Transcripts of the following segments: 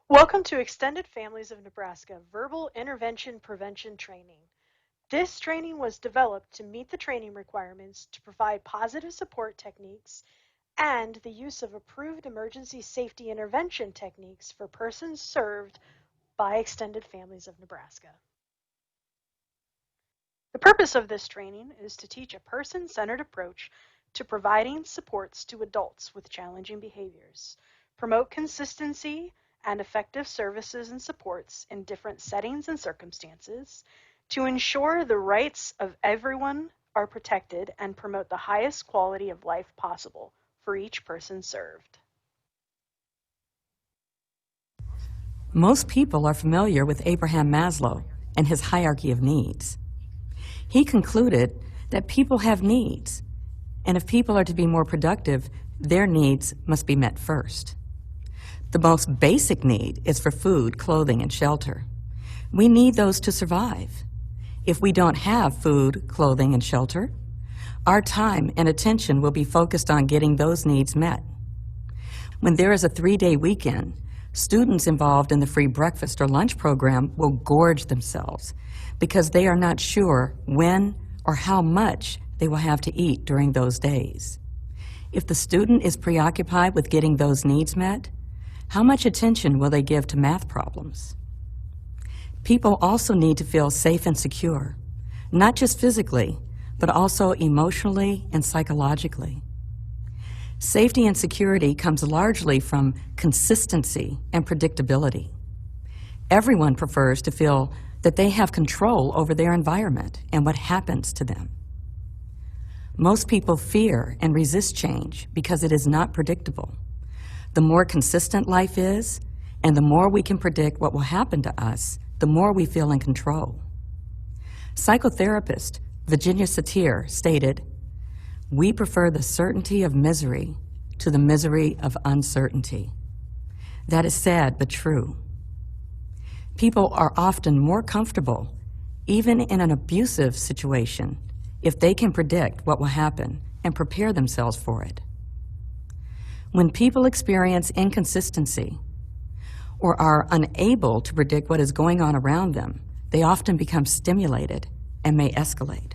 Welcome to Extended Families of Nebraska Verbal Intervention Prevention Training. This training was developed to meet the training requirements to provide positive support techniques and the use of approved emergency safety intervention techniques for persons served by Extended Families of Nebraska. The purpose of this training is to teach a person-centered approach to providing supports to adults with challenging behaviors, promote consistency and effective services and supports in different settings and circumstances, to ensure the rights of everyone are protected and promote the highest quality of life possible for each person served. Most people are familiar with Abraham Maslow and his hierarchy of needs. He concluded that people have needs, and if people are to be more productive, their needs must be met first. The most basic need is for food, clothing, and shelter. We need those to survive. If we don't have food, clothing, and shelter, our time and attention will be focused on getting those needs met. When there is a 3-day weekend, students involved in the free breakfast or lunch program will gorge themselves because they are not sure when or how much they will have to eat during those days. If the student is preoccupied with getting those needs met, how much attention will they give to math problems? People also need to feel safe and secure, not just physically, but also emotionally and psychologically. Safety and security comes largely from consistency and predictability. Everyone prefers to feel that they have control over their environment and what happens to them. Most people fear and resist change because it is not predictable. The more consistent life is, and the more we can predict what will happen to us, the more we feel in control. Psychotherapist Virginia Satir stated, "We prefer the certainty of misery to the misery of uncertainty." That is sad but true. People are often more comfortable, even in an abusive situation, if they can predict what will happen and prepare themselves for it. When people experience inconsistency or are unable to predict what is going on around them, they often become stimulated and may escalate.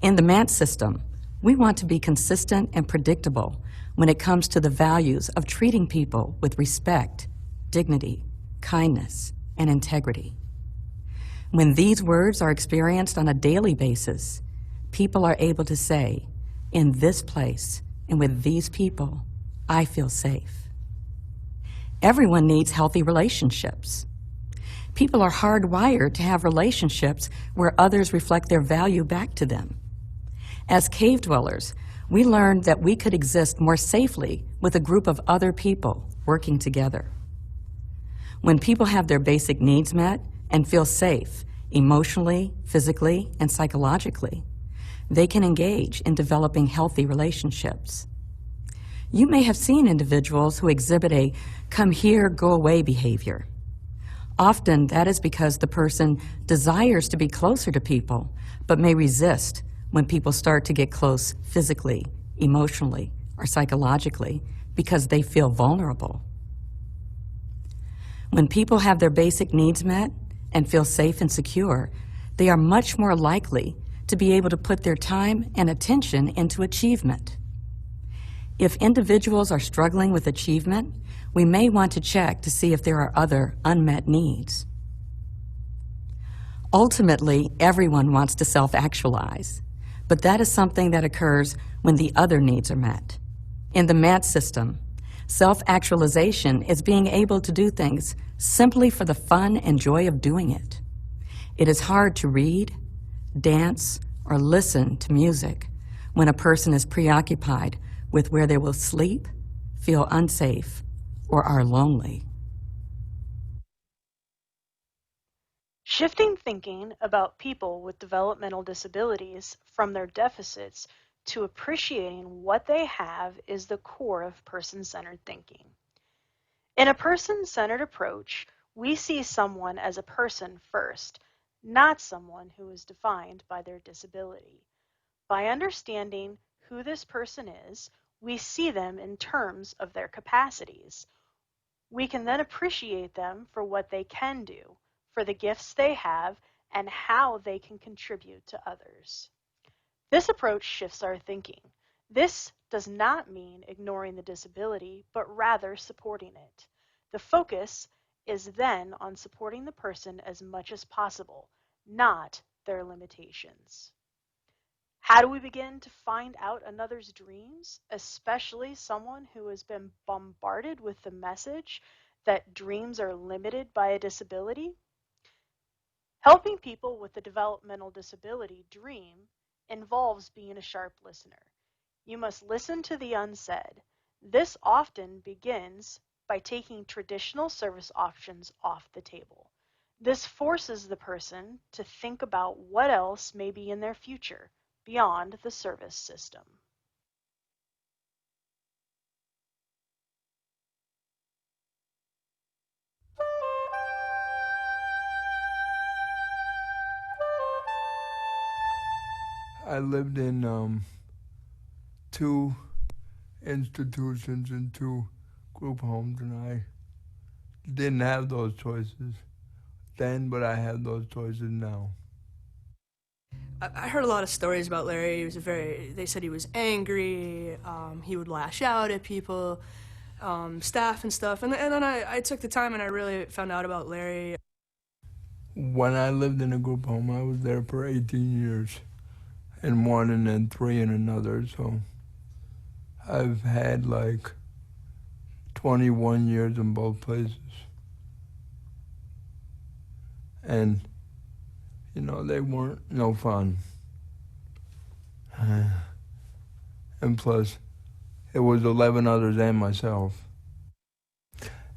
In the MANT system, we want to be consistent and predictable when it comes to the values of treating people with respect, dignity, kindness, and integrity. When these words are experienced on a daily basis, people are able to say, "In this place and with these people, I feel safe." Everyone needs healthy relationships. People are hardwired to have relationships where others reflect their value back to them. As cave dwellers, we learned that we could exist more safely with a group of other people working together. When people have their basic needs met and feel safe emotionally, physically, and psychologically, they can engage in developing healthy relationships. You may have seen individuals who exhibit a come here, go away behavior. Often that is because the person desires to be closer to people, but may resist when people start to get close physically, emotionally, or psychologically because they feel vulnerable. When people have their basic needs met and feel safe and secure, they are much more likely to be able to put their time and attention into achievement. If individuals are struggling with achievement, we may want to check to see if there are other unmet needs. Ultimately, everyone wants to self-actualize, but that is something that occurs when the other needs are met. In the MAT system, self-actualization is being able to do things simply for the fun and joy of doing it. It is hard to read, dance, or listen to music when a person is preoccupied with where they will sleep, feel unsafe, or are lonely. Shifting thinking about people with developmental disabilities from their deficits to appreciating what they have is the core of person-centered thinking. In a person-centered approach, we see someone as a person first, not someone who is defined by their disability. By understanding who this person is, we see them in terms of their capacities. We can then appreciate them for what they can do, for the gifts they have, and how they can contribute to others. This approach shifts our thinking. This does not mean ignoring the disability, but rather supporting it. The focus is then on supporting the person as much as possible, not their limitations. How do we begin to find out another's dreams, especially someone who has been bombarded with the message that dreams are limited by a disability? Helping people with a developmental disability dream involves being a sharp listener. You must listen to the unsaid. This often begins by taking traditional service options off the table. This forces the person to think about what else may be in their future beyond the service system. I lived in two institutions and two group homes, and I didn't have those choices then, but I have those choices now. I heard a lot of stories about Larry. They said he was angry, he would lash out at people, staff and stuff. And then I took the time and I really found out about Larry. When I lived in a group home, I was there for 18 years in one and then 3 in another. So I've had like 21 years in both places. And, you know, they weren't no fun. And plus, it was 11 others and myself.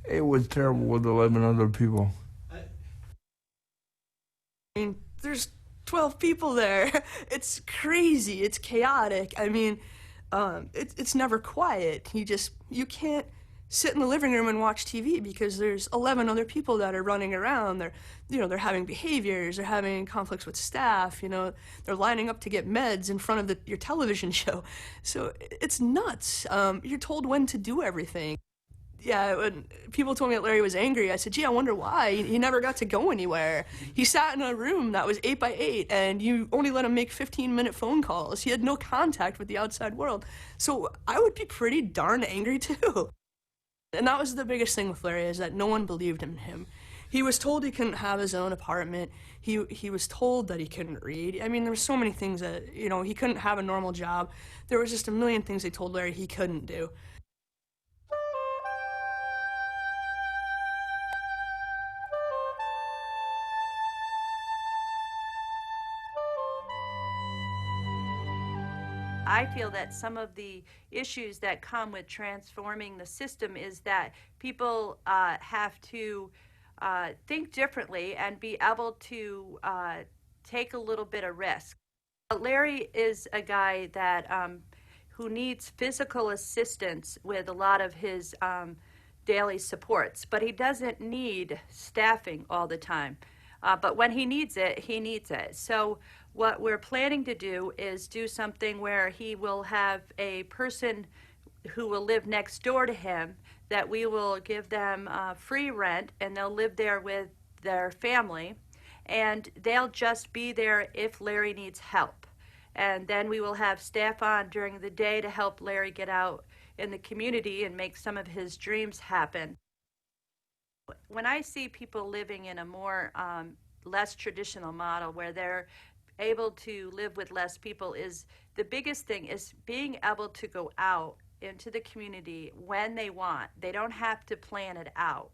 It was terrible with 11 other people. I mean, there's 12 people there. It's crazy. It's chaotic. I mean, it's never quiet. You can't sit in the living room and watch TV because there's 11 other people that are running around. They're having behaviors. They're having conflicts with staff. They're lining up to get meds in front of your television show. So it's nuts. You're told when to do everything. Yeah, when people told me that Larry was angry, I said, gee, I wonder why. He never got to go anywhere. He sat in a room that was 8 by 8, and you only let him make 15-minute phone calls. He had no contact with the outside world. So I would be pretty darn angry, too. And that was the biggest thing with Larry, is that no one believed in him. He was told he couldn't have his own apartment. He was told that he couldn't read. I mean, there were so many things that, he couldn't have a normal job. There was just a million things they told Larry he couldn't do. I feel that some of the issues that come with transforming the system is that people have to think differently and be able to take a little bit of risk. Larry is a guy that who needs physical assistance with a lot of his daily supports, but he doesn't need staffing all the time. But when he needs it, he needs it. So what we're planning to do is do something where he will have a person who will live next door to him, that we will give them free rent, and they'll live there with their family, and they'll just be there if Larry needs help. And then we will have staff on during the day to help Larry get out in the community and make some of his dreams happen. When I see people living in a more less traditional model where they're able to live with less people, is the biggest thing is being able to go out into the community when they want. They don't have to plan it out.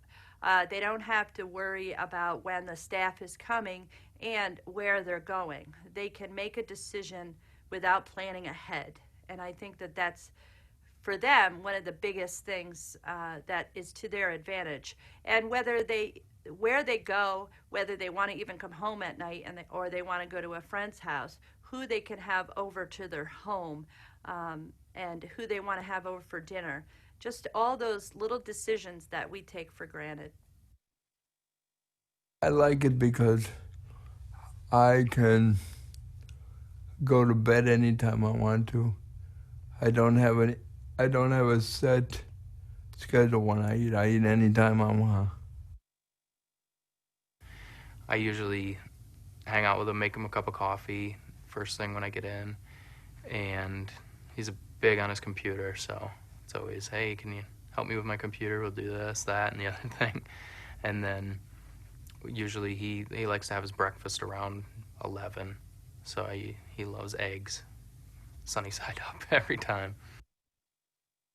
They don't have to worry about when the staff is coming and where they're going. They can make a decision without planning ahead. And I think that that's, for them, one of the biggest things that is to their advantage. And where they go, whether they want to even come home at night or they want to go to a friend's house, who they can have over to their home, and who they want to have over for dinner. Just all those little decisions that we take for granted. I like it because I can go to bed anytime I want to. I don't have a set schedule when I eat. I eat anytime I want. I usually hang out with him, make him a cup of coffee first thing when I get in, and he's big on his computer, so it's always, hey, can you help me with my computer? We'll do this, that, and the other thing. And then usually he likes to have his breakfast around 11, so he loves eggs, sunny side up every time.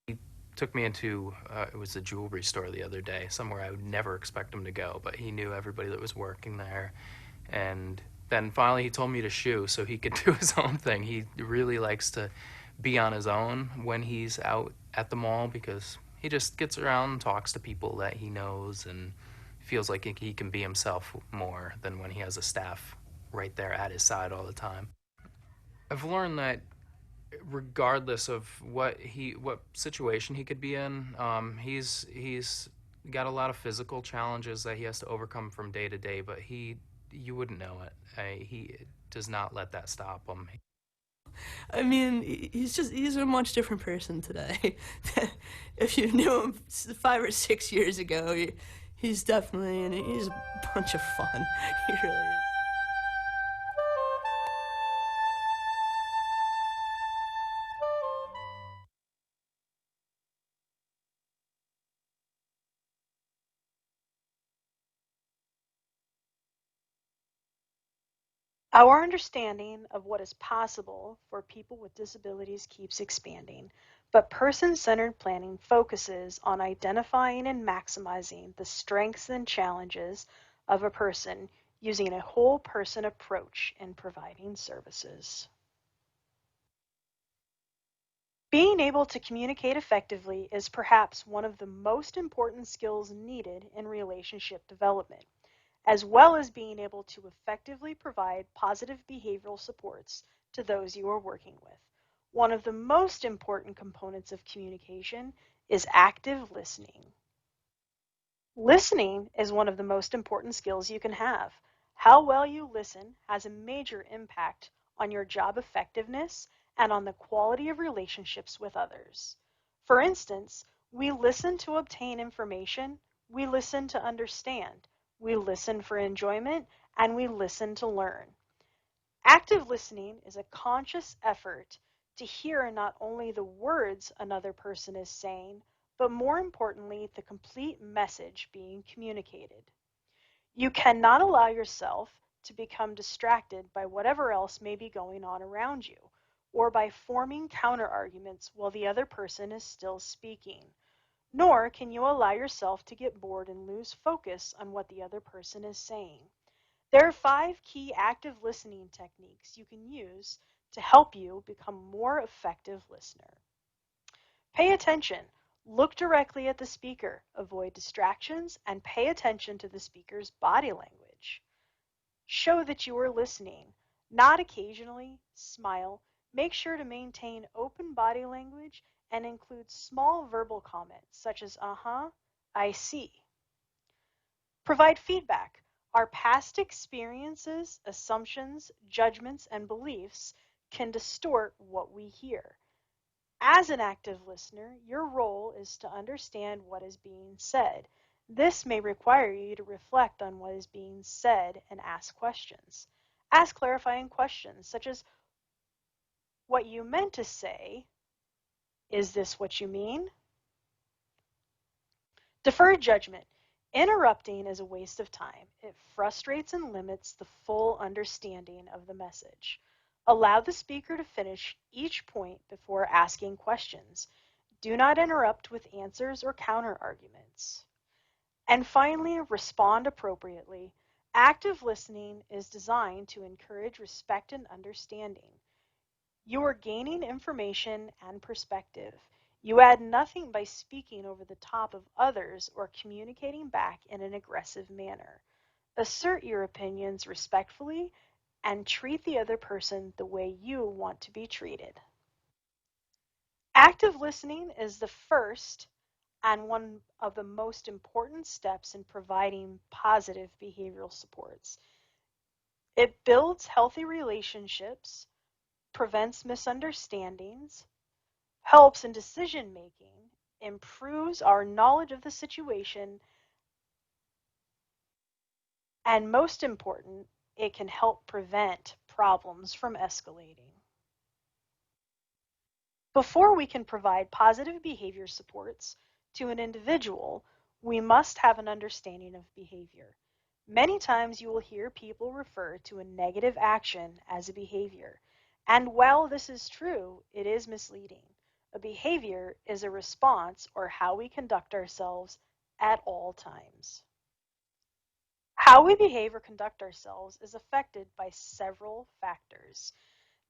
He took me into it was a jewelry store the other day, somewhere I would never expect him to go, but he knew everybody that was working there. And then finally he told me to shoo so he could do his own thing. He really likes to be on his own when he's out at the mall, because he just gets around and talks to people that he knows and feels like he can be himself more than when he has a staff right there at his side all the time. I've learned that regardless of what situation he could be in, he's got a lot of physical challenges that he has to overcome from day to day, but you wouldn't know it. He does not let that stop him. I mean, he's a much different person today. If you knew him 5 or 6 years ago, he's definitely, and he's a bunch of fun. He really is. Our understanding of what is possible for people with disabilities keeps expanding, but person-centered planning focuses on identifying and maximizing the strengths and challenges of a person using a whole person approach in providing services. Being able to communicate effectively is perhaps one of the most important skills needed in relationship development, as well as being able to effectively provide positive behavioral supports to those you are working with. One of the most important components of communication is active listening. Listening is one of the most important skills you can have. How well you listen has a major impact on your job effectiveness and on the quality of relationships with others. For instance, we listen to obtain information, we listen to understand, we listen for enjoyment, and we listen to learn. Active listening is a conscious effort to hear not only the words another person is saying, but more importantly, the complete message being communicated. You cannot allow yourself to become distracted by whatever else may be going on around you, or by forming counterarguments while the other person is still speaking. Nor can you allow yourself to get bored and lose focus on what the other person is saying. There are 5 key active listening techniques you can use to help you become a more effective listener. Pay attention. Look directly at the speaker. Avoid distractions and pay attention to the speaker's body language. Show that you are listening. Nod occasionally, smile. Make sure to maintain open body language and include small verbal comments such as I see. Provide feedback. Our past experiences, assumptions, judgments, and beliefs can distort what we hear. As an active listener, your role is to understand what is being said. This may require you to reflect on what is being said and ask questions. Ask clarifying questions such as, what you meant to say, is this what you mean? Deferred judgment. Interrupting is a waste of time. It frustrates and limits the full understanding of the message. Allow the speaker to finish each point before asking questions. Do not interrupt with answers or counter-arguments. And finally, respond appropriately. Active listening is designed to encourage respect and understanding. You are gaining information and perspective. You add nothing by speaking over the top of others or communicating back in an aggressive manner. Assert your opinions respectfully and treat the other person the way you want to be treated. Active listening is the first and one of the most important steps in providing positive behavioral supports. It builds healthy relationships, prevents misunderstandings, helps in decision making, improves our knowledge of the situation, and most important, it can help prevent problems from escalating. Before we can provide positive behavior supports to an individual, we must have an understanding of behavior. Many times you will hear people refer to a negative action as a behavior. And while this is true, it is misleading. A behavior is a response or how we conduct ourselves at all times. How we behave or conduct ourselves is affected by several factors.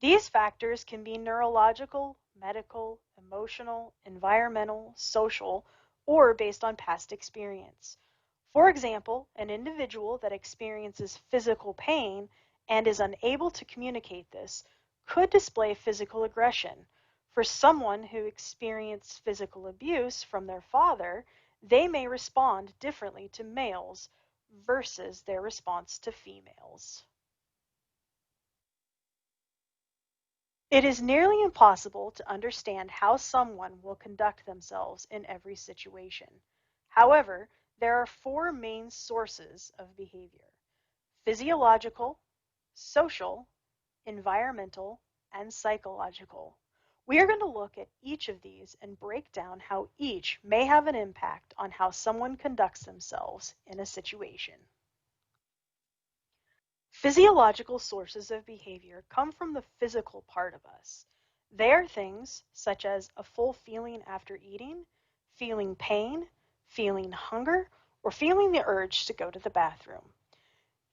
These factors can be neurological, medical, emotional, environmental, social, or based on past experience. For example, an individual that experiences physical pain and is unable to communicate this could display physical aggression. For someone who experienced physical abuse from their father, they may respond differently to males versus their response to females. It is nearly impossible to understand how someone will conduct themselves in every situation. However, there are four main sources of behavior: physiological, social, environmental, and psychological. We are going to look at each of these and break down how each may have an impact on how someone conducts themselves in a situation. Physiological sources of behavior come from the physical part of us. They are things such as a full feeling after eating, feeling pain, feeling hunger, or feeling the urge to go to the bathroom.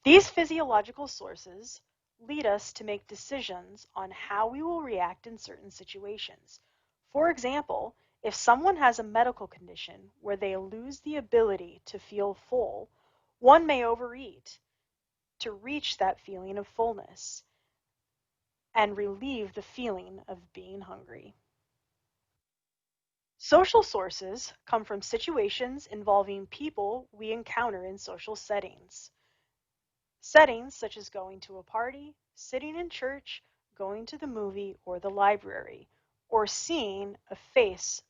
These physiological sources lead us to make decisions on how we will react in certain situations. For example, if someone has a medical condition where they lose the ability to feel full, one may overeat to reach that feeling of fullness and relieve the feeling of being hungry. Social sources come from situations involving people we encounter in social settings. Settings such as going to a party, sitting in church, going to the movie or the library, or seeing a face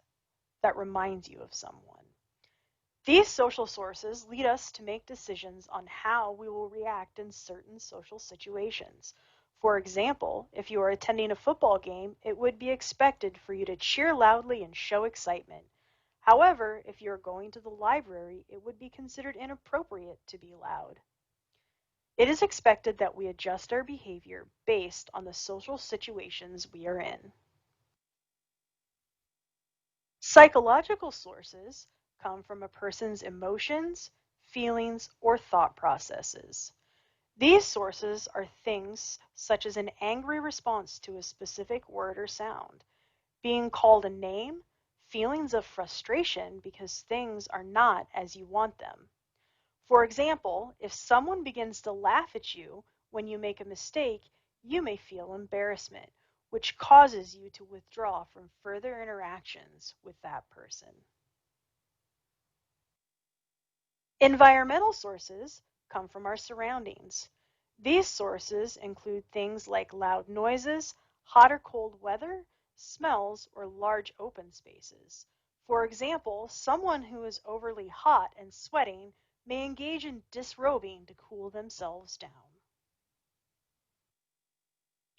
that reminds you of someone. These social sources lead us to make decisions on how we will react in certain social situations. For example, if you are attending a football game, it would be expected for you to cheer loudly and show excitement. However, if you are going to the library, it would be considered inappropriate to be loud. It is expected that we adjust our behavior based on the social situations we are in. Psychological sources come from a person's emotions, feelings, or thought processes. These sources are things such as an angry response to a specific word or sound, being called a name, feelings of frustration because things are not as you want them. For example, if someone begins to laugh at you when you make a mistake, you may feel embarrassment, which causes you to withdraw from further interactions with that person. Environmental sources come from our surroundings. These sources include things like loud noises, hot or cold weather, smells, or large open spaces. For example, someone who is overly hot and sweating may engage in disrobing to cool themselves down.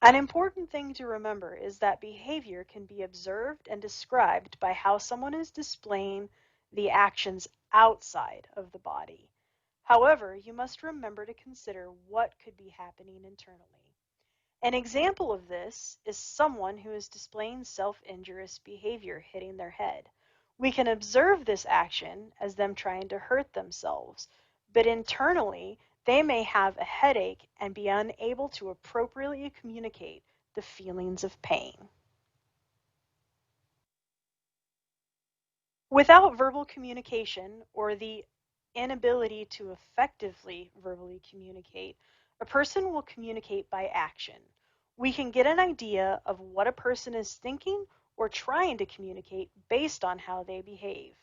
An important thing to remember is that behavior can be observed and described by how someone is displaying the actions outside of the body. However, you must remember to consider what could be happening internally. An example of this is someone who is displaying self-injurious behavior, hitting their head. We can observe this action as them trying to hurt themselves, but internally they may have a headache and be unable to appropriately communicate the feelings of pain. Without verbal communication or the inability to effectively verbally communicate, a person will communicate by action. We can get an idea of what a person is thinking or trying to communicate based on how they behave.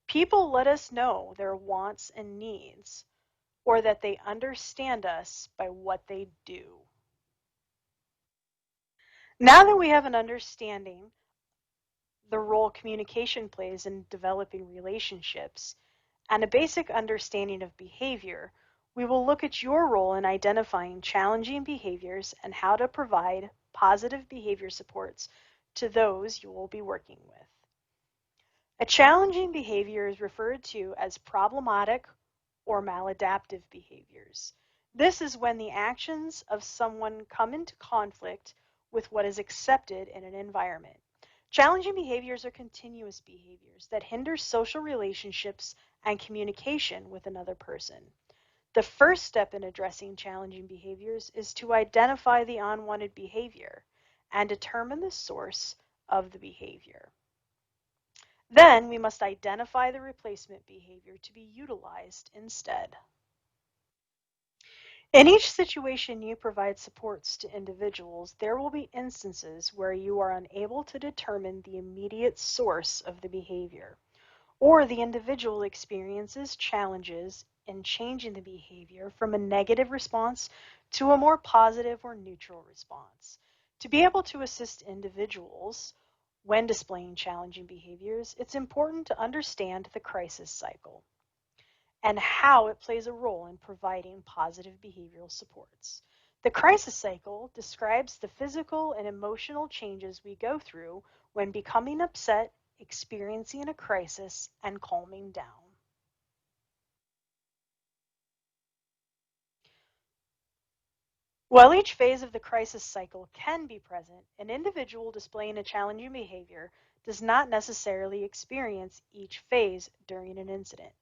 People let us know their wants and needs, or that they understand us by what they do. Now that we have an understanding the role communication plays in developing relationships, and a basic understanding of behavior, we will look at your role in identifying challenging behaviors and how to provide positive behavior supports to those you will be working with. A challenging behavior is referred to as problematic or maladaptive behaviors. This is when the actions of someone come into conflict with what is accepted in an environment. Challenging behaviors are continuous behaviors that hinder social relationships and communication with another person. The first step in addressing challenging behaviors is to identify the unwanted behavior and determine the source of the behavior. Then we must identify the replacement behavior to be utilized instead. In each situation you provide supports to individuals, there will be instances where you are unable to determine the immediate source of the behavior, or the individual experiences challenges in changing the behavior from a negative response to a more positive or neutral response. To be able to assist individuals when displaying challenging behaviors, it's important to understand the crisis cycle and how it plays a role in providing positive behavioral supports. The crisis cycle describes the physical and emotional changes we go through when becoming upset, experiencing a crisis, and calming down. While each phase of the crisis cycle can be present, an individual displaying a challenging behavior does not necessarily experience each phase during an incident.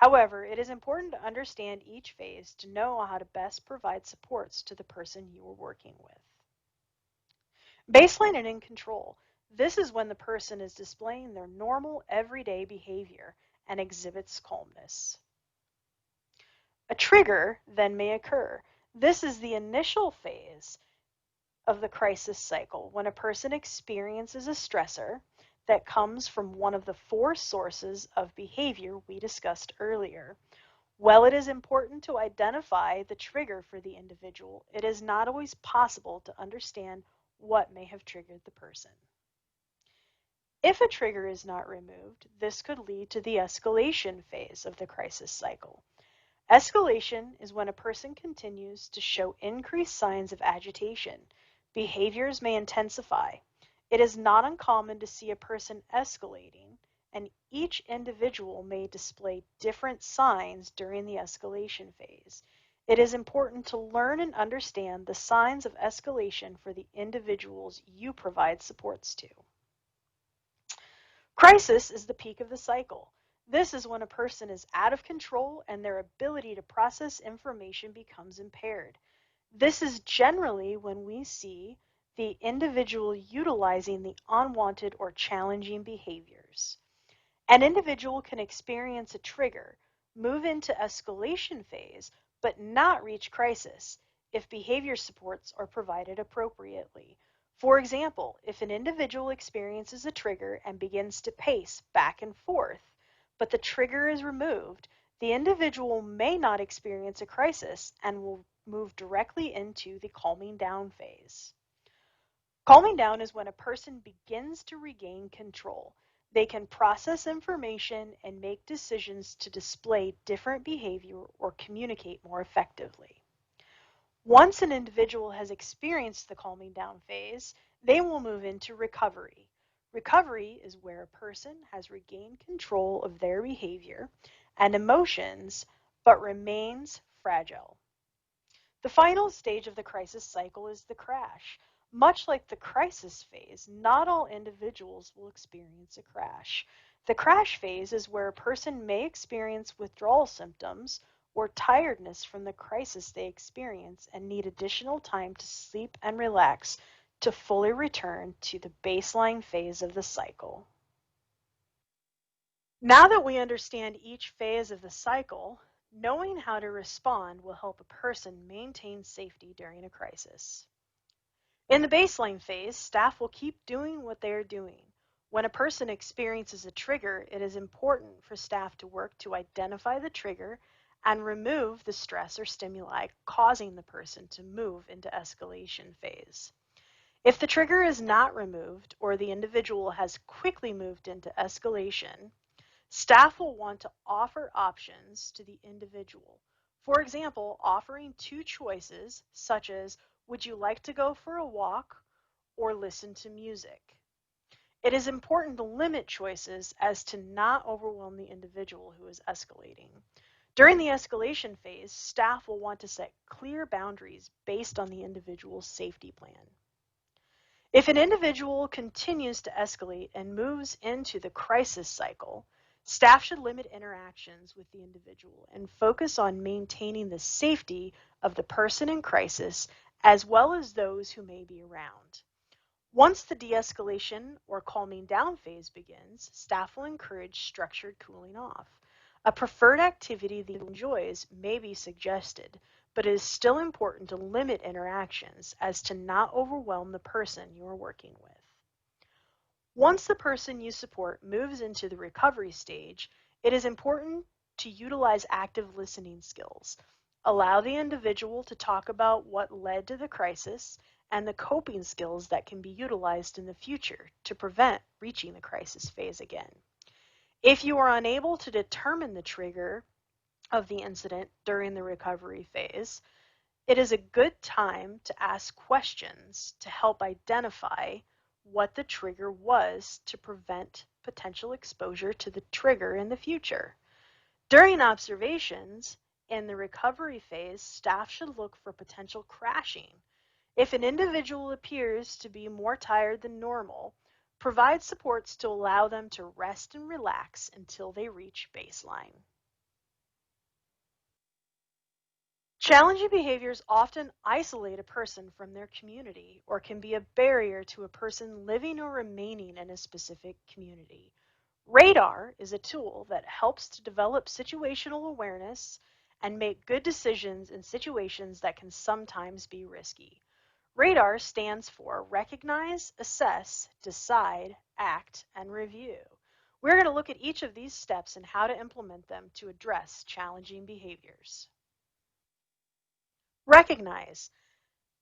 However, it is important to understand each phase to know how to best provide supports to the person you are working with. Baseline and in control. This is when the person is displaying their normal everyday behavior and exhibits calmness. A trigger then may occur. This is the initial phase of the crisis cycle when a person experiences a stressor that comes from one of the four sources of behavior we discussed earlier. While it is important to identify the trigger for the individual, it is not always possible to understand what may have triggered the person. If a trigger is not removed, this could lead to the escalation phase of the crisis cycle. Escalation is when a person continues to show increased signs of agitation. Behaviors may intensify. It is not uncommon to see a person escalating, and each individual may display different signs during the escalation phase. It is important to learn and understand the signs of escalation for the individuals you provide supports to. Crisis is the peak of the cycle. This is when a person is out of control and their ability to process information becomes impaired. This is generally when we see the individual utilizing the unwanted or challenging behaviors. An individual can experience a trigger, move into escalation phase, but not reach crisis if behavior supports are provided appropriately. For example, if an individual experiences a trigger and begins to pace back and forth, but the trigger is removed, the individual may not experience a crisis and will move directly into the calming down phase. Calming down is when a person begins to regain control. They can process information and make decisions to display different behavior or communicate more effectively. Once an individual has experienced the calming down phase, they will move into recovery. Recovery is where a person has regained control of their behavior and emotions but remains fragile. The final stage of the crisis cycle is the crash. Much like the crisis phase, not all individuals will experience a crash. The crash phase is where a person may experience withdrawal symptoms or tiredness from the crisis they experience and need additional time to sleep and relax to fully return to the baseline phase of the cycle. Now that we understand each phase of the cycle, knowing how to respond will help a person maintain safety during a crisis. In the baseline phase, staff will keep doing what they are doing. When a person experiences a trigger, it is important for staff to work to identify the trigger and remove the stress or stimuli causing the person to move into escalation phase. If the trigger is not removed or the individual has quickly moved into escalation, staff will want to offer options to the individual. For example, offering two choices such as, would you like to go for a walk or listen to music? It is important to limit choices as to not overwhelm the individual who is escalating. During the escalation phase, staff will want to set clear boundaries based on the individual's safety plan. If an individual continues to escalate and moves into the crisis cycle, staff should limit interactions with the individual and focus on maintaining the safety of the person in crisis as well as those who may be around. Once the de-escalation or calming down phase begins, staff will encourage structured cooling off. A preferred activity that enjoys may be suggested, but it is still important to limit interactions as to not overwhelm the person you are working with. Once the person you support moves into the recovery stage, it is important to utilize active listening skills. Allow the individual to talk about what led to the crisis and the coping skills that can be utilized in the future to prevent reaching the crisis phase again. If you are unable to determine the trigger of the incident during the recovery phase, it is a good time to ask questions to help identify what the trigger was to prevent potential exposure to the trigger in the future. During observations in the recovery phase, staff should look for potential crashing. If an individual appears to be more tired than normal, provide supports to allow them to rest and relax until they reach baseline. Challenging behaviors often isolate a person from their community or can be a barrier to a person living or remaining in a specific community. Radar is a tool that helps to develop situational awareness and make good decisions in situations that can sometimes be risky. Radar stands for Recognize, Assess, Decide, Act, and Review. We're going to look at each of these steps and how to implement them to address challenging behaviors. Recognize.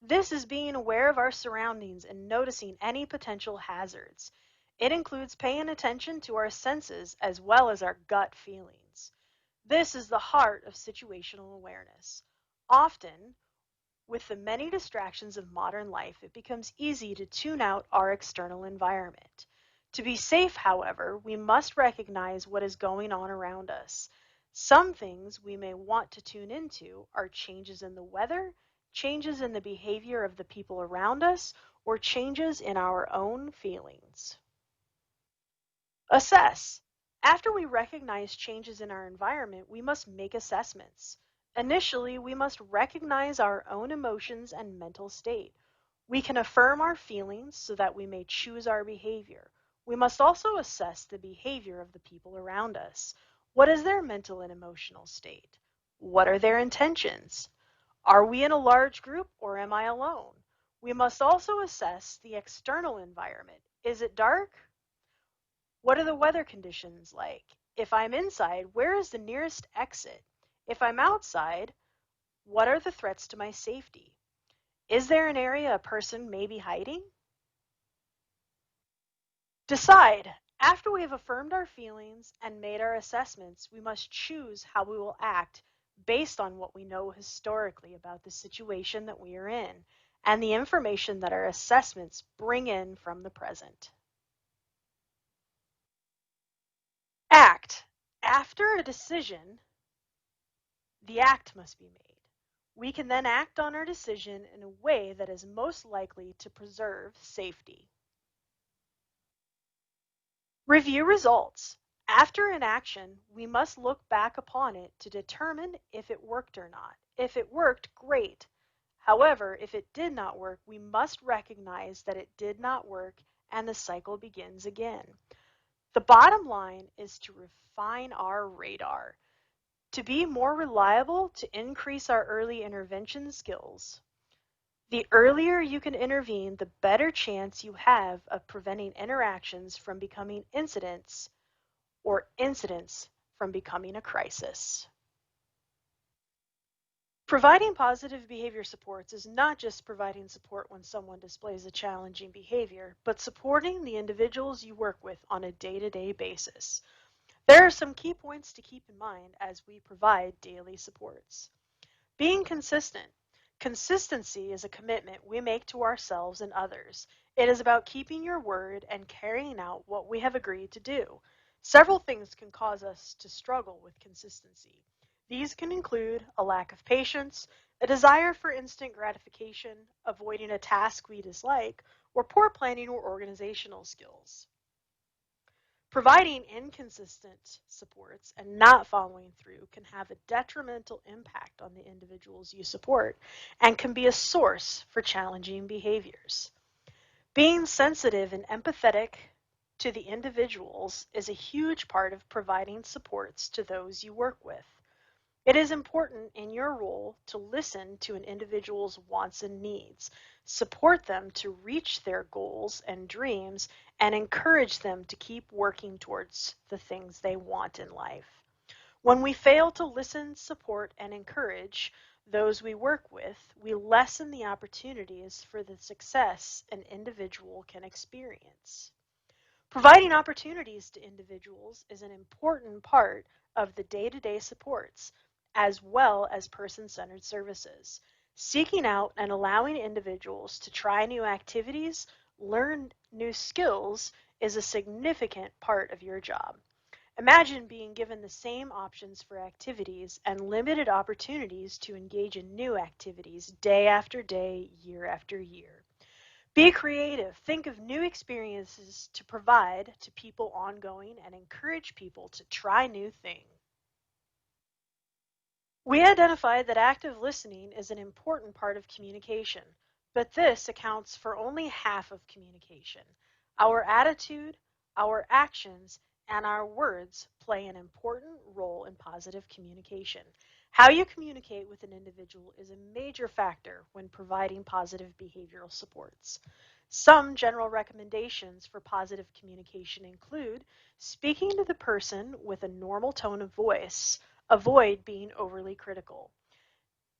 This is being aware of our surroundings and noticing any potential hazards. It includes paying attention to our senses as well as our gut feelings. This is the heart of situational awareness. Often, with the many distractions of modern life, it becomes easy to tune out our external environment. To be safe, however, we must recognize what is going on around us. Some things we may want to tune into are changes in the weather, changes in the behavior of the people around us, or changes in our own feelings. Assess. After we recognize changes in our environment, we must make assessments. Initially, we must recognize our own emotions and mental state. We can affirm our feelings so that we may choose our behavior. We must also assess the behavior of the people around us. What is their mental and emotional state? What are their intentions? Are we in a large group or am I alone? We must also assess the external environment. Is it dark? What are the weather conditions like? If I'm inside, where is the nearest exit? If I'm outside, what are the threats to my safety? Is there an area a person may be hiding? Decide. After we have affirmed our feelings and made our assessments, we must choose how we will act based on what we know historically about the situation that we are in and the information that our assessments bring in from the present. Act. After a decision, the act must be made. We can then act on our decision in a way that is most likely to preserve safety. Review results. After an action, we must look back upon it to determine if it worked or not. If it worked, great. However, if it did not work, we must recognize that it did not work and the cycle begins again. The bottom line is to refine our radar, to be more reliable, to increase our early intervention skills. The earlier you can intervene, the better chance you have of preventing interactions from becoming incidents or incidents from becoming a crisis. Providing positive behavior supports is not just providing support when someone displays a challenging behavior, but supporting the individuals you work with on a day-to-day basis. There are some key points to keep in mind as we provide daily supports. Being consistent. Consistency is a commitment we make to ourselves and others. It is about keeping your word and carrying out what we have agreed to do. Several things can cause us to struggle with consistency. These can include a lack of patience, a desire for instant gratification, avoiding a task we dislike, or poor planning or organizational skills. Providing inconsistent supports and not following through can have a detrimental impact on the individuals you support and can be a source for challenging behaviors. Being sensitive and empathetic to the individuals is a huge part of providing supports to those you work with. It is important in your role to listen to an individual's wants and needs, support them to reach their goals and dreams, and encourage them to keep working towards the things they want in life. When we fail to listen, support, and encourage those we work with, we lessen the opportunities for the success an individual can experience. Providing opportunities to individuals is an important part of the day-to-day supports, as well as person-centered services. Seeking out and allowing individuals to try new activities, learn new skills, is a significant part of your job. Imagine being given the same options for activities and limited opportunities to engage in new activities day after day, year after year. Be creative. Think of new experiences to provide to people ongoing and encourage people to try new things. We identified that active listening is an important part of communication, but this accounts for only half of communication. Our attitude, our actions, and our words play an important role in positive communication. How you communicate with an individual is a major factor when providing positive behavioral supports. Some general recommendations for positive communication include speaking to the person with a normal tone of voice. Avoid being overly critical.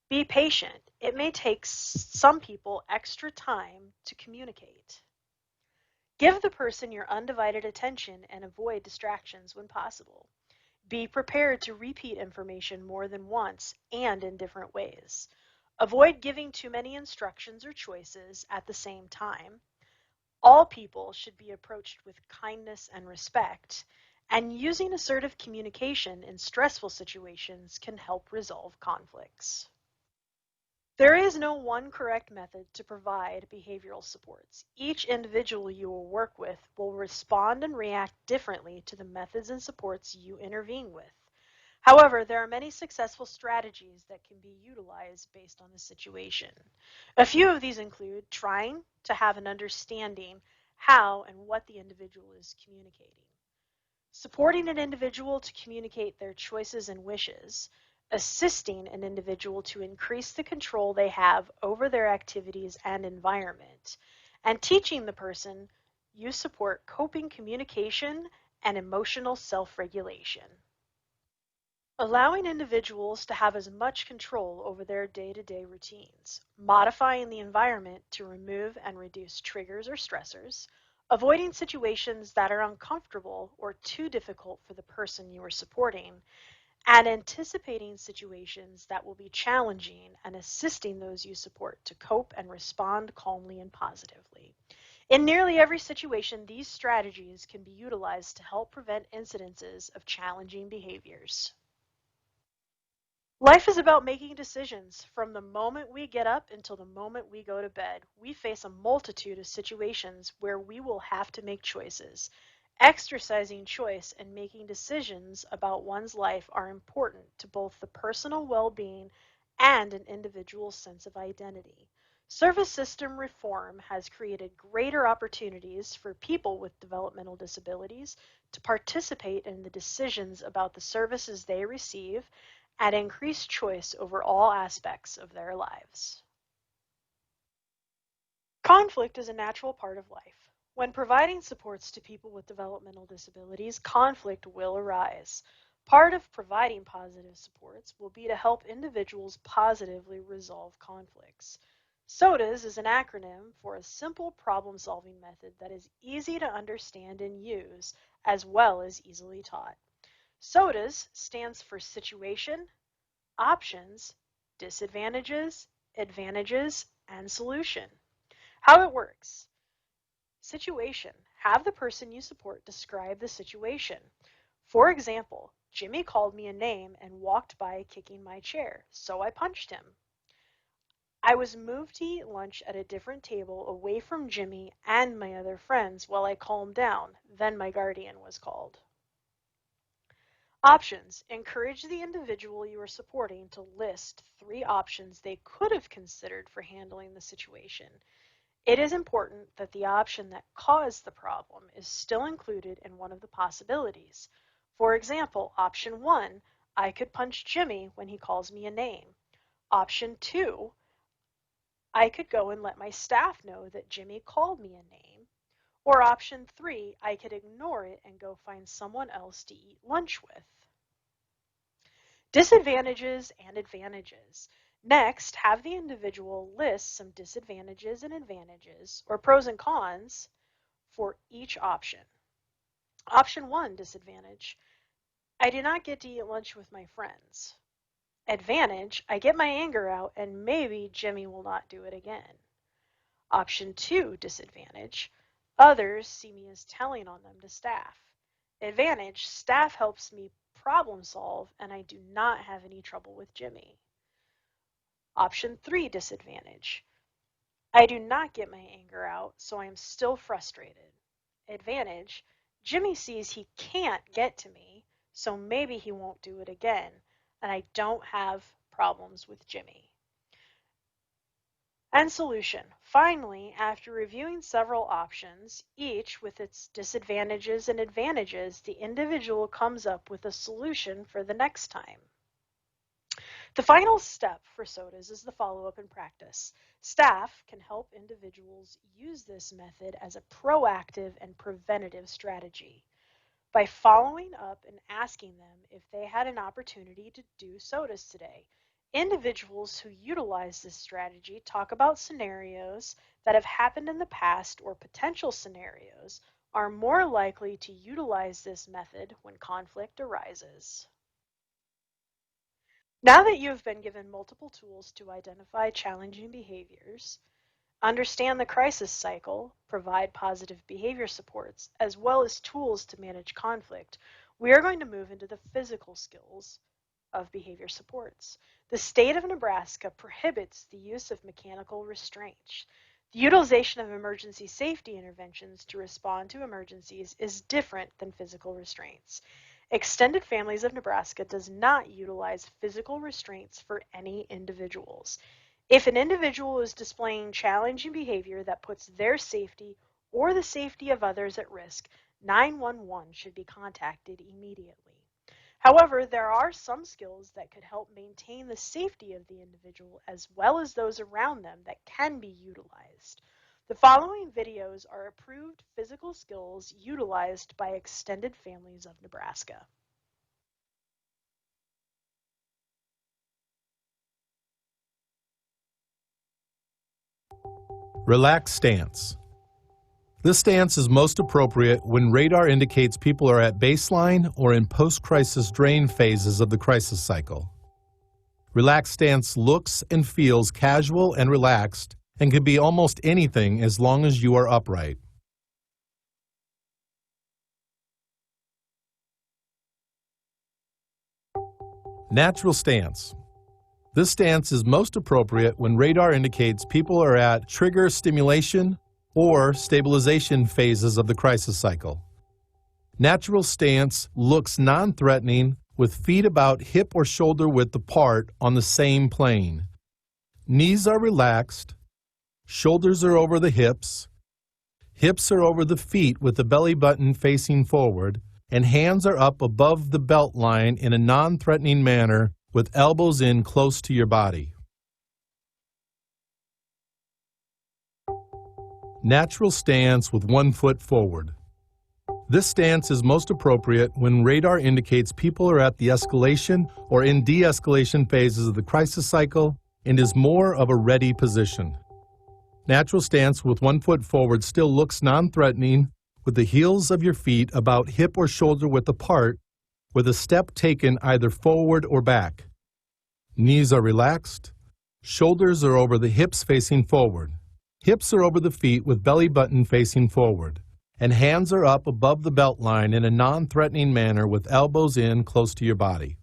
Be patient. It may take some people extra time to communicate. Give the person your undivided attention and avoid distractions when possible. Be prepared to repeat information more than once and in different ways. Avoid giving too many instructions or choices at the same time. All people should be approached with kindness and respect, and using assertive communication in stressful situations can help resolve conflicts. There is no one correct method to provide behavioral supports. Each individual you will work with will respond and react differently to the methods and supports you intervene with. However, there are many successful strategies that can be utilized based on the situation. A few of these include trying to have an understanding how and what the individual is communicating, supporting an individual to communicate their choices and wishes, assisting an individual to increase the control they have over their activities and environment, and teaching the person you support coping communication and emotional self-regulation. Allowing individuals to have as much control over their day-to-day routines, modifying the environment to remove and reduce triggers or stressors, avoiding situations that are uncomfortable or too difficult for the person you are supporting, and anticipating situations that will be challenging and assisting those you support to cope and respond calmly and positively. In nearly every situation, these strategies can be utilized to help prevent incidences of challenging behaviors. Life is about making decisions. From the moment we get up until the moment we go to bed, we face a multitude of situations where we will have to make choices. Exercising choice and making decisions about one's life are important to both the personal well-being and an individual's sense of identity. Service system reform has created greater opportunities for people with developmental disabilities to participate in the decisions about the services they receive and increased choice over all aspects of their lives. Conflict is a natural part of life. When providing supports to people with developmental disabilities, conflict will arise. Part of providing positive supports will be to help individuals positively resolve conflicts. SOTAS is an acronym for a simple problem-solving method that is easy to understand and use, as well as easily taught. SOTAS stands for Situation, Options, Disadvantages, Advantages, and Solution. How it works. Situation. Have the person you support describe the situation. For example, Jimmy called me a name and walked by kicking my chair, so I punched him. I was moved to eat lunch at a different table away from Jimmy and my other friends while I calmed down. Then my guardian was called. Options. Encourage the individual you are supporting to list 3 options they could have considered for handling the situation. It is important that the option that caused the problem is still included in one of the possibilities. For example, option 1, I could punch Jimmy when he calls me a name. Option 2, I could go and let my staff know that Jimmy called me a name. Or option 3, I could ignore it and go find someone else to eat lunch with. Disadvantages and advantages. Next, have the individual list some disadvantages and advantages, or pros and cons, for each option. Option 1, disadvantage. I do not get to eat lunch with my friends. Advantage, I get my anger out and maybe Jimmy will not do it again. Option 2, disadvantage. Others see me as telling on them to staff. Advantage, staff helps me problem solve and I do not have any trouble with Jimmy. Option 3, disadvantage. I do not get my anger out, so I am still frustrated. Advantage, Jimmy sees he can't get to me, so maybe he won't do it again, and I don't have problems with Jimmy. And solution. Finally, after reviewing several options, each with its disadvantages and advantages, the individual comes up with a solution for the next time. The final step for SOTAS is the follow-up and practice. Staff can help individuals use this method as a proactive and preventative strategy. By following up and asking them if they had an opportunity to do SOTAS today, individuals who utilize this strategy talk about scenarios that have happened in the past or potential scenarios are more likely to utilize this method when conflict arises. Now that you have been given multiple tools to identify challenging behaviors, understand the crisis cycle, provide positive behavior supports, as well as tools to manage conflict, we are going to move into the physical skills of behavior supports. The state of Nebraska prohibits the use of mechanical restraints. The utilization of emergency safety interventions to respond to emergencies is different than physical restraints. Extended Families of Nebraska does not utilize physical restraints for any individuals. If an individual is displaying challenging behavior that puts their safety or the safety of others at risk, 911 should be contacted immediately. However, there are some skills that could help maintain the safety of the individual as well as those around them that can be utilized. The following videos are approved physical skills utilized by Extended Families of Nebraska. Relaxed stance. This stance is most appropriate when radar indicates people are at baseline or in post-crisis drain phases of the crisis cycle. Relaxed stance looks and feels casual and relaxed and can be almost anything as long as you are upright. Natural stance. This stance is most appropriate when radar indicates people are at trigger stimulation or stabilization phases of the crisis cycle. Natural stance looks non-threatening with feet about hip or shoulder width apart on the same plane. Knees are relaxed, shoulders are over the hips are over the feet with the belly button facing forward, and hands are up above the belt line in a non-threatening manner with elbows in close to your body. Natural stance with one foot forward. This stance is most appropriate when radar indicates people are at the escalation or in de-escalation phases of the crisis cycle and is more of a ready position. Natural stance with one foot forward still looks non-threatening, with the heels of your feet about hip or shoulder width apart, with a step taken either forward or back. Knees are relaxed. Shoulders are over the hips facing forward. Hips are over the feet with belly button facing forward. And hands are up above the belt line in a non-threatening manner with elbows in close to your body.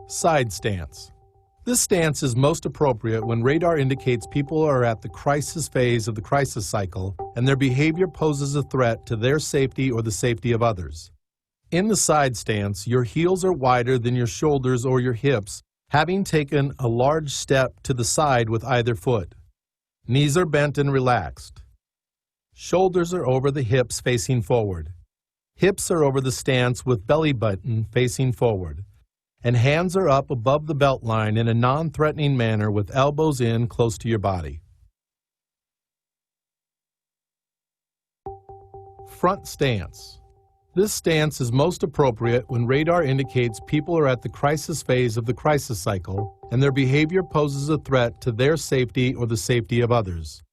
Side stance. This stance is most appropriate when radar indicates people are at the crisis phase of the crisis cycle and their behavior poses a threat to their safety or the safety of others. In the side stance, your heels are wider than your shoulders or your hips, having taken a large step to the side with either foot. Knees are bent and relaxed. Shoulders are over the hips facing forward. Hips are over the stance with belly button facing forward. And hands are up above the belt line in a non-threatening manner with elbows in close to your body. Front stance. This stance is most appropriate when radar indicates people are at the crisis phase of the crisis cycle and their behavior poses a threat to their safety or the safety of others.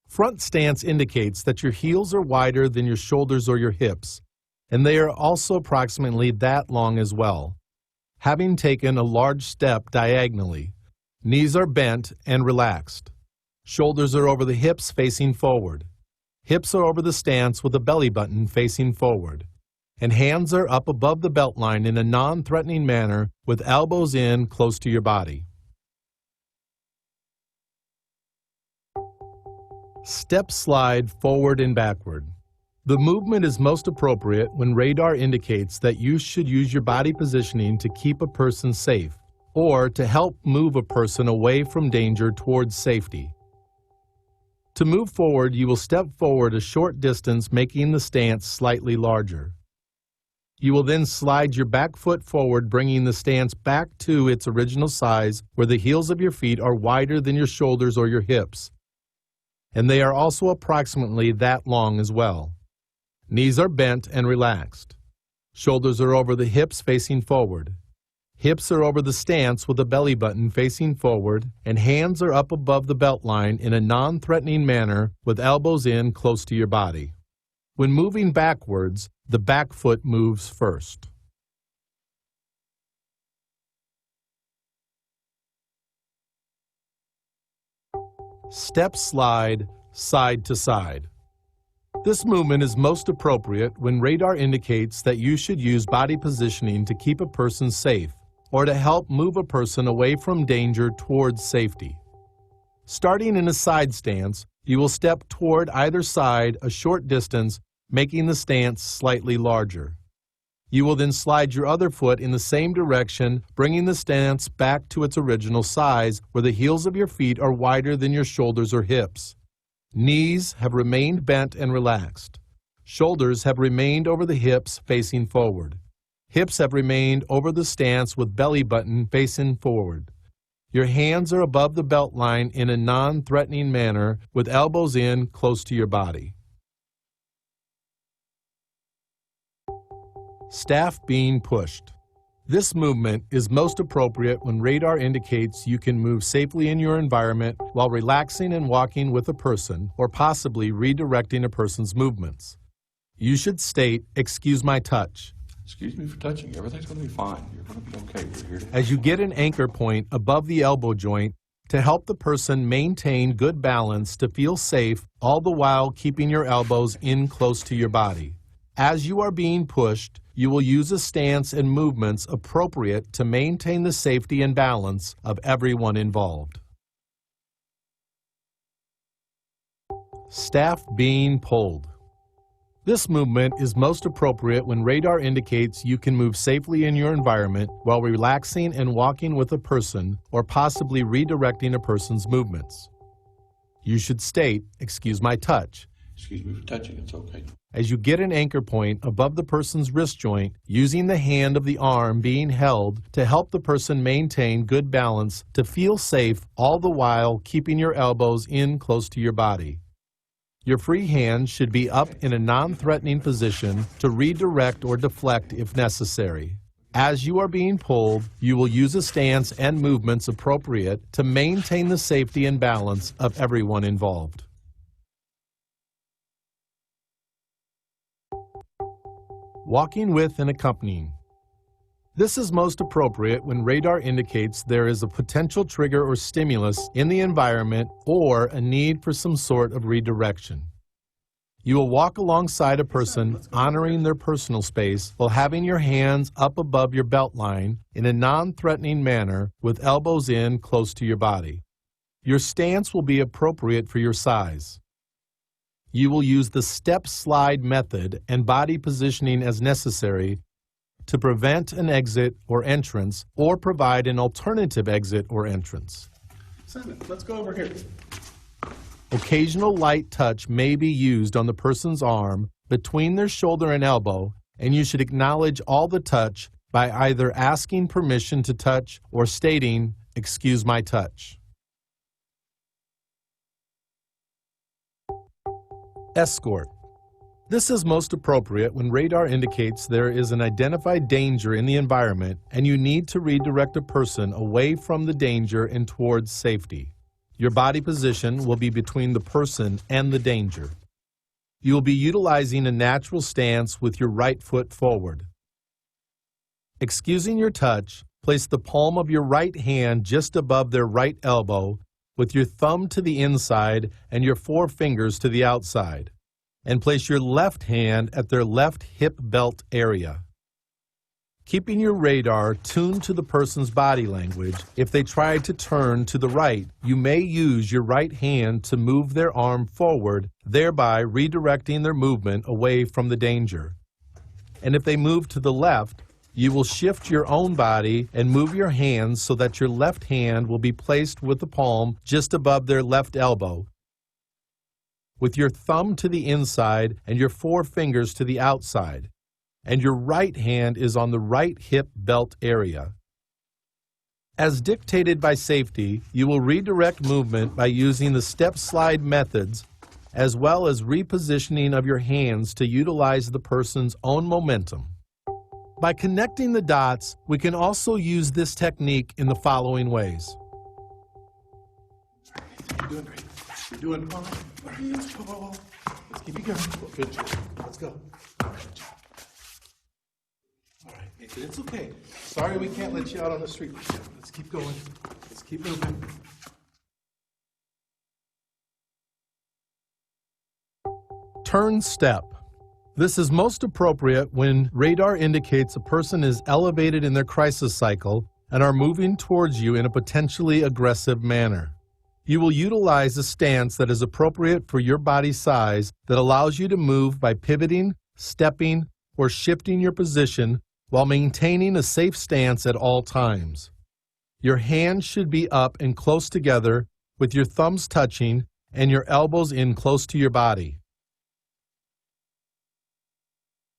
Front stance indicates that your heels are wider than your shoulders or your hips, and they are also approximately that long as well, having taken a large step diagonally. Knees are bent and relaxed. Shoulders are over the hips facing forward. Hips are over the stance with a belly button facing forward. And hands are up above the belt line in a non-threatening manner with elbows in close to your body. Step slide forward and backward. The movement is most appropriate when radar indicates that you should use your body positioning to keep a person safe or to help move a person away from danger towards safety. To move forward, you will step forward a short distance, making the stance slightly larger. You will then slide your back foot forward, bringing the stance back to its original size where the heels of your feet are wider than your shoulders or your hips, and they are also approximately that long as well. Knees are bent and relaxed. Shoulders are over the hips facing forward. Hips are over the stance with the belly button facing forward, and hands are up above the belt line in a non-threatening manner with elbows in close to your body. When moving backwards, the back foot moves first. Step slide side to side. This movement is most appropriate when radar indicates that you should use body positioning to keep a person safe or to help move a person away from danger towards safety. Starting in a side stance, you will step toward either side a short distance, making the stance slightly larger. You will then slide your other foot in the same direction, bringing the stance back to its original size where the heels of your feet are wider than your shoulders or hips. Knees have remained bent and relaxed. Shoulders have remained over the hips facing forward. Hips have remained over the stance with belly button facing forward. Your hands are above the belt line in a non-threatening manner with elbows in close to your body. Staff being pushed. This movement is most appropriate when radar indicates you can move safely in your environment while relaxing and walking with a person or possibly redirecting a person's movements. You should state, "Excuse my touch." Excuse me for touching you. Everything's going to be fine. You're going to be okay. We're here to as you get an anchor point above the elbow joint to help the person maintain good balance to feel safe, all the while keeping your elbows in close to your body. As you are being pushed, you will use a stance and movements appropriate to maintain the safety and balance of everyone involved. Staff being pulled. This movement is most appropriate when radar indicates you can move safely in your environment while relaxing and walking with a person or possibly redirecting a person's movements. You should state, "Excuse my touch." Excuse me for touching. It's okay. As you get an anchor point above the person's wrist joint, using the hand of the arm being held to help the person maintain good balance to feel safe, all the while keeping your elbows in close to your body. Your free hand should be up in a non-threatening position to redirect or deflect if necessary. As you are being pulled, you will use a stance and movements appropriate to maintain the safety and balance of everyone involved. Walking with and accompanying. This is most appropriate when radar indicates there is a potential trigger or stimulus in the environment or a need for some sort of redirection. You will walk alongside a person, honoring their personal space while having your hands up above your belt line in a non-threatening manner with elbows in close to your body. Your stance will be appropriate for your size. You will use the step slide method and body positioning as necessary to prevent an exit or entrance or provide an alternative exit or entrance. Simon, let's go over here. Occasional light touch may be used on the person's arm between their shoulder and elbow, and you should acknowledge all the touch by either asking permission to touch or stating, "Excuse my touch." Escort. This is most appropriate when radar indicates there is an identified danger in the environment and you need to redirect a person away from the danger and towards safety. Your body position will be between the person and the danger. You will be utilizing a natural stance with your right foot forward. Excusing your touch, place the palm of your right hand just above their right elbow with your thumb to the inside and your four fingers to the outside, and place your left hand at their left hip belt area. Keeping your radar tuned to the person's body language, if they try to turn to the right, you may use your right hand to move their arm forward, thereby redirecting their movement away from the danger. And if they move to the left, you will shift your own body and move your hands so that your left hand will be placed with the palm just above their left elbow, with your thumb to the inside and your four fingers to the outside, and your right hand is on the right hip belt area. As dictated by safety, you will redirect movement by using the step slide methods as well as repositioning of your hands to utilize the person's own momentum. By connecting the dots, we can also use this technique in the following ways. You're doing great. You're doing fine. Whoa. Let's keep it going. Good job. Let's go. Good job. All right, Nathan, it's okay. Sorry we can't let you out on the street. Let's keep going. Let's keep moving. Turn step. This is most appropriate when radar indicates a person is elevated in their crisis cycle and are moving towards you in a potentially aggressive manner. You will utilize a stance that is appropriate for your body size that allows you to move by pivoting, stepping, or shifting your position while maintaining a safe stance at all times. Your hands should be up and close together with your thumbs touching and your elbows in close to your body.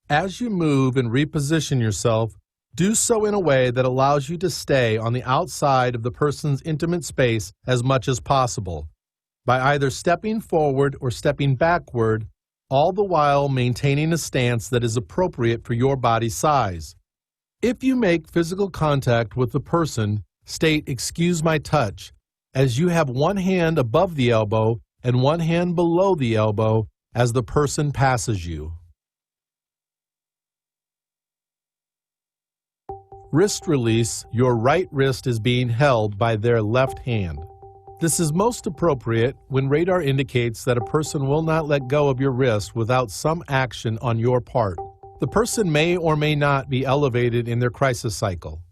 As you move and reposition yourself, do so in a way that allows you to stay on the outside of the person's intimate space as much as possible, by either stepping forward or stepping backward, all the while maintaining a stance that is appropriate for your body size. If you make physical contact with the person, state "excuse my touch," as you have one hand above the elbow and one hand below the elbow as the person passes you. Wrist release, your right wrist is being held by their left hand. This is most appropriate when radar indicates that a person will not let go of your wrist without some action on your part. The person may or may not be elevated in their crisis cycle.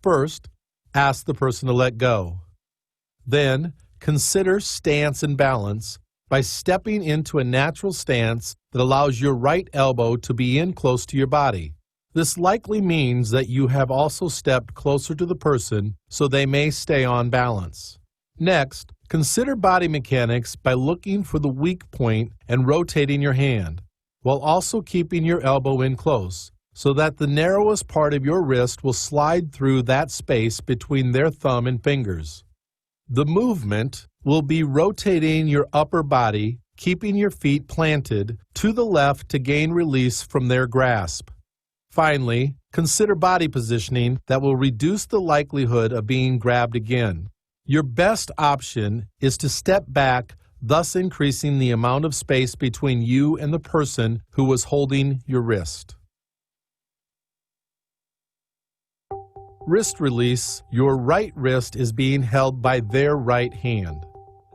First, ask the person to let go. Then, consider stance and balance by stepping into a natural stance that allows your right elbow to be in close to your body. This likely means that you have also stepped closer to the person so they may stay on balance. Next, consider body mechanics by looking for the weak point and rotating your hand, while also keeping your elbow in close, so that the narrowest part of your wrist will slide through that space between their thumb and fingers. The movement will be rotating your upper body keeping your feet planted to the left to gain release from their grasp. Finally, consider body positioning that will reduce the likelihood of being grabbed again. Your best option is to step back, thus increasing the amount of space between you and the person who was holding your wrist. Wrist release. Your right wrist is being held by their right hand.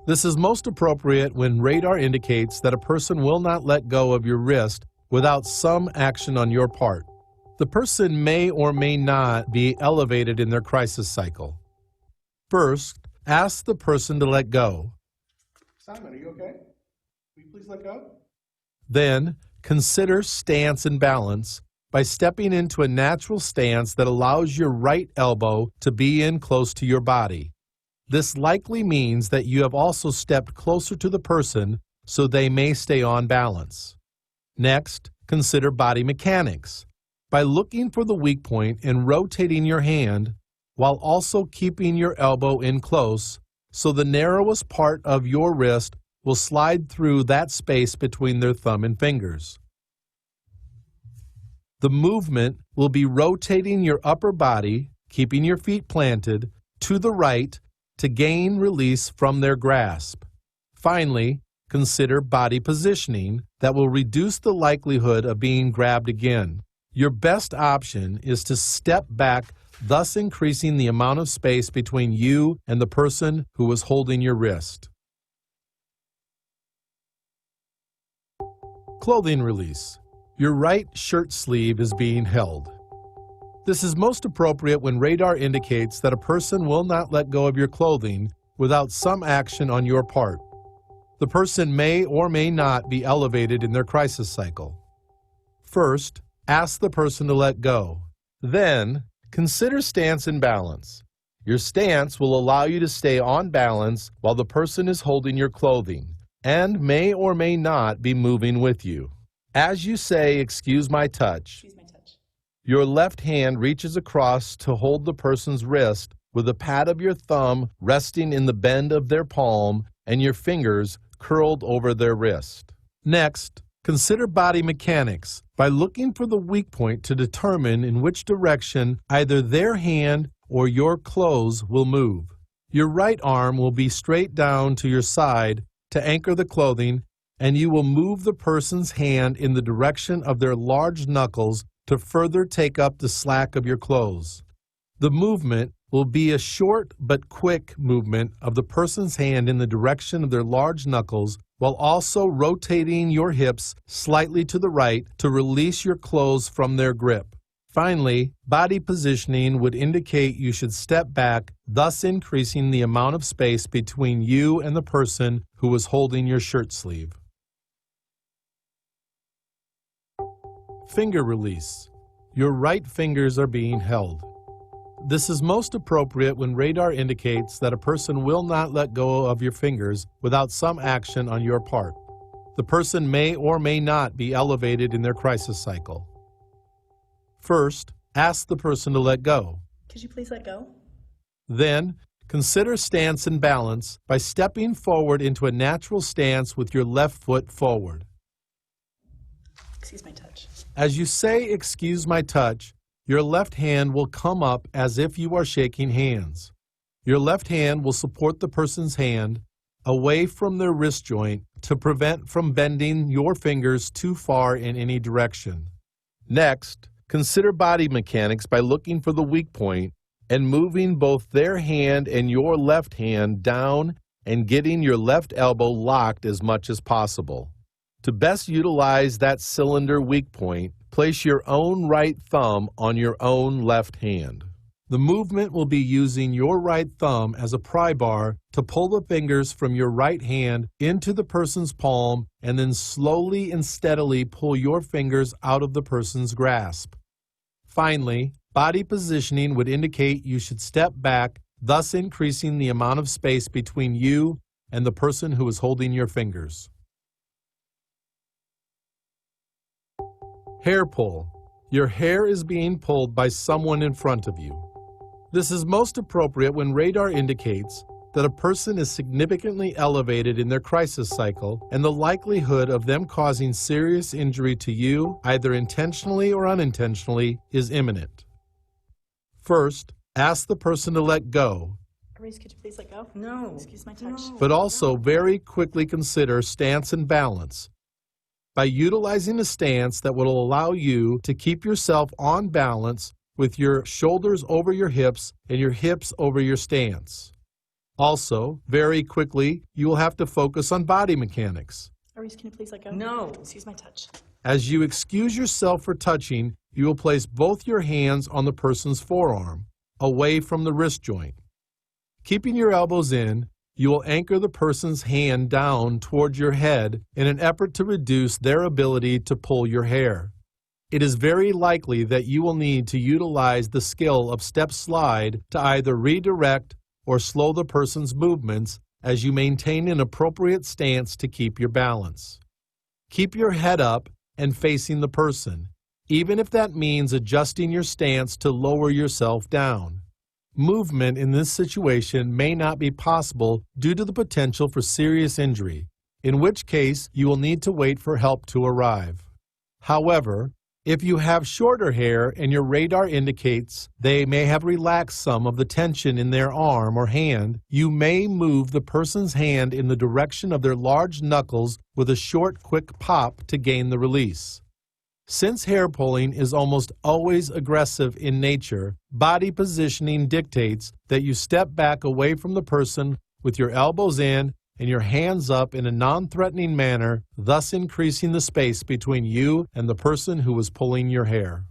This is most appropriate when radar indicates that a person will not let go of your wrist without some action on your part. The person may or may not be elevated in their crisis cycle. First, ask the person to let go. Simon, are you okay? Will you please let go? Then, consider stance and balance by stepping into a natural stance that allows your right elbow to be in close to your body. This likely means that you have also stepped closer to the person so they may stay on balance. Next, consider body mechanics by looking for the weak point and rotating your hand while also keeping your elbow in close so the narrowest part of your wrist will slide through that space between their thumb and fingers. The movement will be rotating your upper body, keeping your feet planted, to the right to gain release from their grasp. Finally, consider body positioning that will reduce the likelihood of being grabbed again. Your best option is to step back, thus increasing the amount of space between you and the person who was holding your wrist. Clothing release. Your right shirt sleeve is being held. This is most appropriate when radar indicates that a person will not let go of your clothing without some action on your part. The person may or may not be elevated in their crisis cycle. First, ask the person to let go. Then, consider stance and balance. Your stance will allow you to stay on balance while the person is holding your clothing and may or may not be moving with you. As you say, "Excuse my touch," your left hand reaches across to hold the person's wrist with the pad of your thumb resting in the bend of their palm and your fingers curled over their wrist. Next, consider body mechanics by looking for the weak point to determine in which direction either their hand or your clothes will move. Your right arm will be straight down to your side to anchor the clothing, and you will move the person's hand in the direction of their large knuckles to further take up the slack of your clothes. The movement will be a short but quick movement of the person's hand in the direction of their large knuckles while also rotating your hips slightly to the right to release your clothes from their grip. Finally, body positioning would indicate you should step back, thus increasing the amount of space between you and the person who was holding your shirt sleeve. Finger release. Your right fingers are being held. This is most appropriate when radar indicates that a person will not let go of your fingers without some action on your part. The person may or may not be elevated in their crisis cycle. First, ask the person to let go. Could you please let go? Then, consider stance and balance by stepping forward into a natural stance with your left foot forward. Excuse my touch. As you say, "Excuse my touch," your left hand will come up as if you are shaking hands. Your left hand will support the person's hand away from their wrist joint to prevent from bending your fingers too far in any direction. Next, consider body mechanics by looking for the weak point and moving both their hand and your left hand down and getting your left elbow locked as much as possible. To best utilize that cylinder weak point, place your own right thumb on your own left hand. The movement will be using your right thumb as a pry bar to pull the fingers from your right hand into the person's palm and then slowly and steadily pull your fingers out of the person's grasp. Finally, body positioning would indicate you should step back, thus increasing the amount of space between you and the person who is holding your fingers. Hair pull. Your hair is being pulled by someone in front of you. This is most appropriate when radar indicates that a person is significantly elevated in their crisis cycle and the likelihood of them causing serious injury to you, either intentionally or unintentionally, is imminent. First, ask the person to let go, Reese, could you please let go? No. Excuse my touch. but also very quickly consider stance and balance. By utilizing a stance that will allow you to keep yourself on balance with your shoulders over your hips and your hips over your stance. Also, very quickly, you will have to focus on body mechanics. Reese, can you please let go? No. Excuse my touch. As you excuse yourself for touching, you will place both your hands on the person's forearm, away from the wrist joint. Keeping your elbows in, you will anchor the person's hand down toward your head in an effort to reduce their ability to pull your hair. It is very likely that you will need to utilize the skill of step slide to either redirect or slow the person's movements as you maintain an appropriate stance to keep your balance. Keep your head up and facing the person, even if that means adjusting your stance to lower yourself down. Movement in this situation may not be possible due to the potential for serious injury, in which case you will need to wait for help to arrive. However, if you have shorter hair and your radar indicates they may have relaxed some of the tension in their arm or hand, you may move the person's hand in the direction of their large knuckles with a short, quick pop to gain the release. Since hair pulling is almost always aggressive in nature, body positioning dictates that you step back away from the person with your elbows in and your hands up in a non-threatening manner, thus increasing the space between you and the person who was pulling your hair.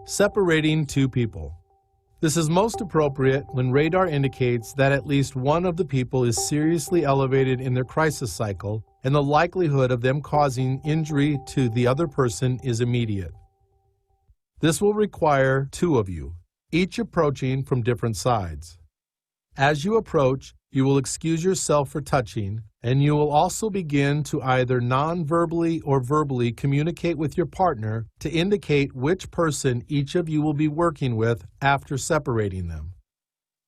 Separating two people. This is most appropriate when radar indicates that at least one of the people is seriously elevated in their crisis cycle and the likelihood of them causing injury to the other person is immediate. This will require two of you, each approaching from different sides. As you approach, you will excuse yourself for touching, and you will also begin to either non-verbally or verbally communicate with your partner to indicate which person each of you will be working with after separating them.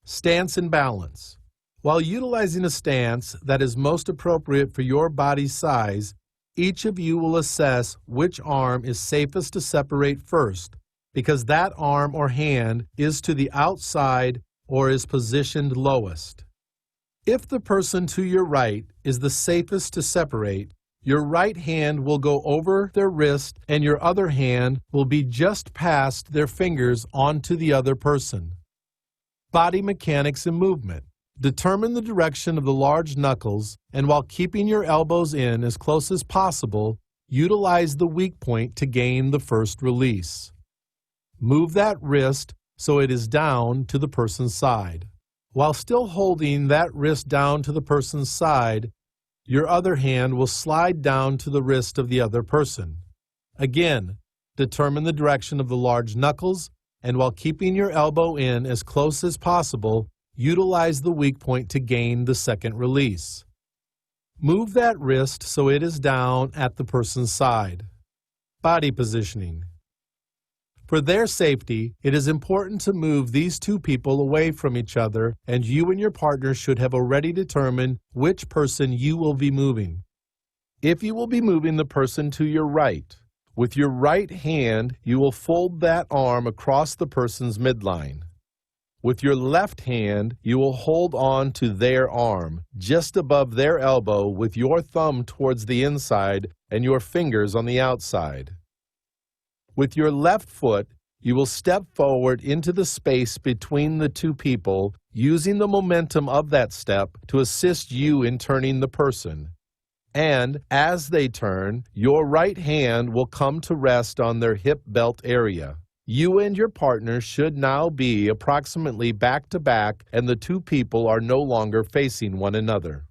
Stance and balance. While utilizing a stance that is most appropriate for your body size, each of you will assess which arm is safest to separate first, because that arm or hand is to the outside or is positioned lowest. If the person to your right is the safest to separate, your right hand will go over their wrist and your other hand will be just past their fingers onto the other person. Body mechanics and movement. Determine the direction of the large knuckles, and while keeping your elbows in as close as possible, utilize the weak point to gain the first release. Move that wrist so it is down to the person's side. While still holding that wrist down to the person's side, your other hand will slide down to the wrist of the other person. Again, determine the direction of the large knuckles, and while keeping your elbow in as close as possible, utilize the weak point to gain the second release. Move that wrist so it is down at the person's side. Body positioning. For their safety, it is important to move these two people away from each other, and you and your partner should have already determined which person you will be moving. If you will be moving the person to your right, with your right hand, you will fold that arm across the person's midline. With your left hand, you will hold on to their arm, just above their elbow, with your thumb towards the inside and your fingers on the outside. With your left foot, you will step forward into the space between the two people, using the momentum of that step to assist you in turning the person. And as they turn, your right hand will come to rest on their hip belt area. You and your partner should now be approximately back to back, and the two people are no longer facing one another.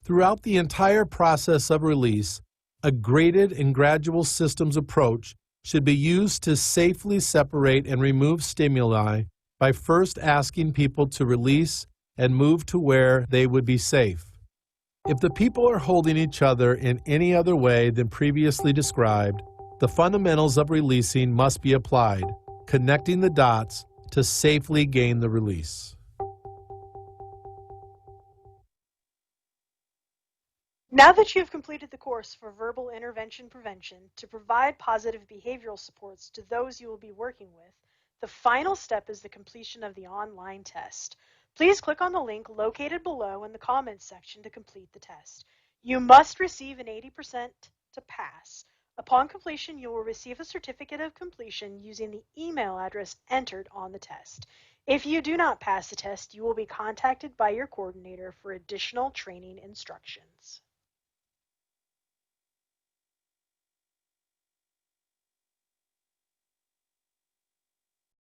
Throughout the entire process of release, a graded and gradual systems approach should be used to safely separate and remove stimuli by first asking people to release and move to where they would be safe. If the people are holding each other in any other way than previously described, the fundamentals of releasing must be applied, connecting the dots to safely gain the release. Now that you have completed the course for verbal intervention prevention to provide positive behavioral supports to those you will be working with, the final step is the completion of the online test. Please click on the link located below in the comments section to complete the test. You must receive an 80% to pass. Upon completion, you will receive a certificate of completion using the email address entered on the test. If you do not pass the test, you will be contacted by your coordinator for additional training instructions.